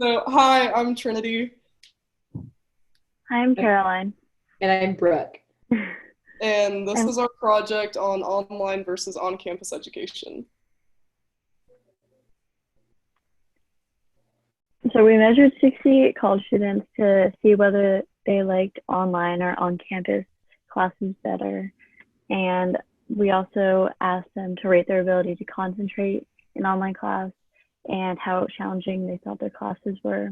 So, hi, I'm Trinity, I'm Caroline. And I'm Brooke. and this And is our project on online versus on-campus education. so we measured 60 college students to see whether they liked online or on campus classes better. And we also asked them to rate their ability to concentrate in online class and how challenging they thought their classes were.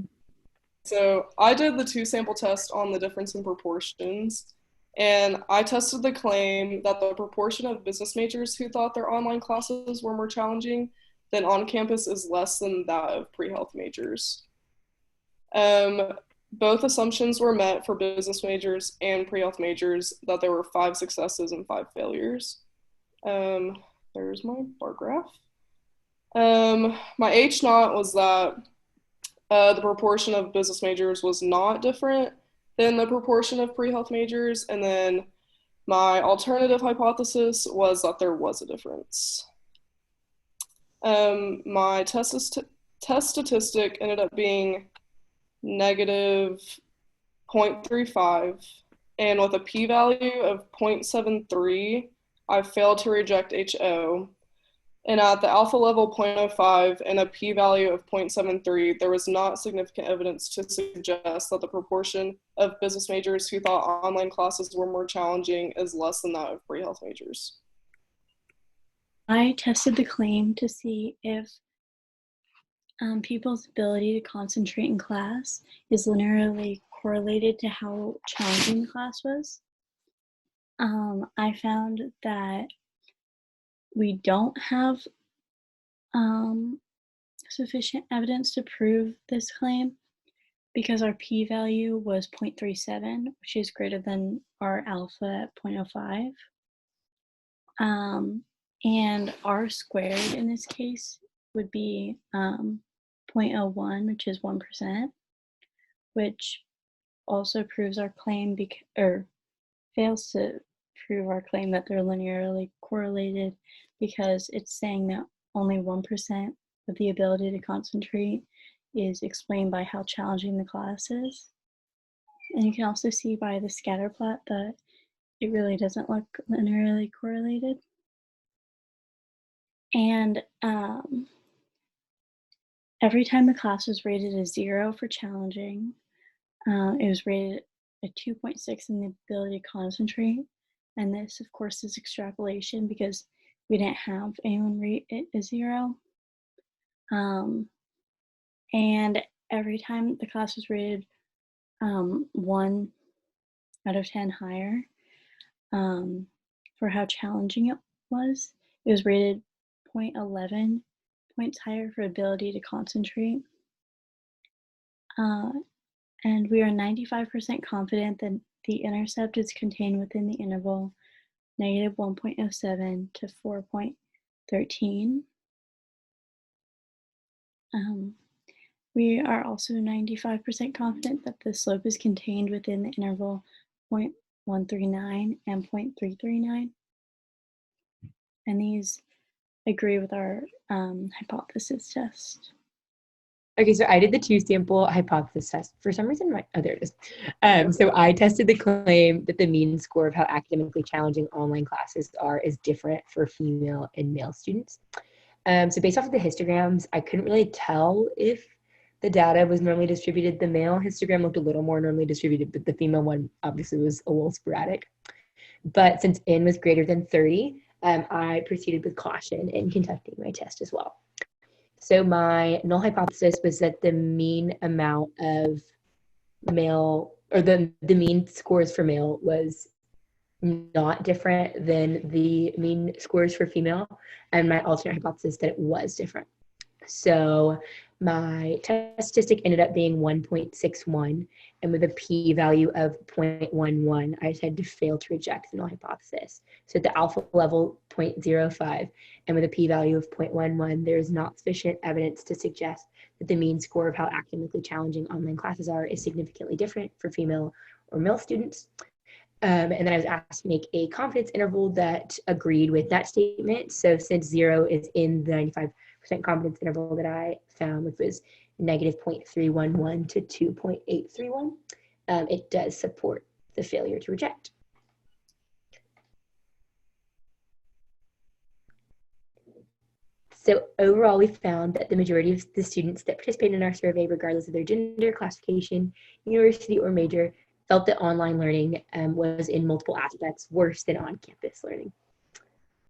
So, I did the two sample test on the difference in proportions, and I tested the claim that the proportion of business majors who thought their online classes were more challenging than on campus is less than that of pre-health majors. Um, Both assumptions were met for business majors and pre-health majors that there were five successes and five failures. Um, there's my bar graph. My H naught was that the proportion of business majors was not different than the proportion of pre-health majors, and then my alternative hypothesis was that there was a difference. My test statistic ended up being negative 0.35, and with a p-value of 0.73, I failed to reject HO. And at the alpha level 0.05 and a p-value of 0.73, there was not significant evidence to suggest that the proportion of business majors who thought online classes were more challenging is less than that of pre-health majors. I tested the claim to see if people's ability to concentrate in class is linearly correlated to how challenging the class was. I found that we don't have sufficient evidence to prove this claim because our p-value was 0.37, which is greater than our alpha at 0.05. And r squared in this case would be 0.01, which is 1%, which also proves our claim or fails to prove our claim that they're linearly correlated because it's saying that only 1% of the ability to concentrate is explained by how challenging the class is. And you can also see by the scatter plot that it really doesn't look linearly correlated. And every time the class was rated a 0 for challenging, it was rated a 2.6 in the ability to concentrate. And this, of course, is extrapolation because we didn't have anyone rate it a 0. And every time the class was rated 1 out of 10 higher for how challenging it was rated 0.11 points higher for ability to concentrate. And we are 95% confident that the intercept is contained within the interval negative 1.07 to 4.13. We are also 95% confident that the slope is contained within the interval 0.139 and 0.339. And these agree with our hypothesis test. Okay, so I did the two sample hypothesis test. For some reason, there it is. So I tested the claim that the mean score of how academically challenging online classes are is different for female and male students. So based off of the histograms, I couldn't really tell if the data was normally distributed. The male histogram looked a little more normally distributed, but the female one obviously was a little sporadic. But since N was greater than 30, I proceeded with caution in conducting my test as well. So my null hypothesis was that the mean amount of male, or the mean scores for male was not different than the mean scores for female, and my alternate hypothesis that it was different. So my test statistic ended up being 1.61, and with a p-value of 0.11, I decided to fail to reject the null hypothesis. So at the alpha level, 0.05, and with a p-value of 0.11, there is not sufficient evidence to suggest that the mean score of how academically challenging online classes are is significantly different for female or male students. And then I was asked to make a confidence interval that agreed with that statement. So since 0 is in the 95% confidence interval that I found, which was negative 0.311 to 2.831, it does support the failure to reject. So overall, we found that the majority of the students that participated in our survey, regardless of their gender, classification, university, or major, felt that online learning was in multiple aspects worse than on-campus learning.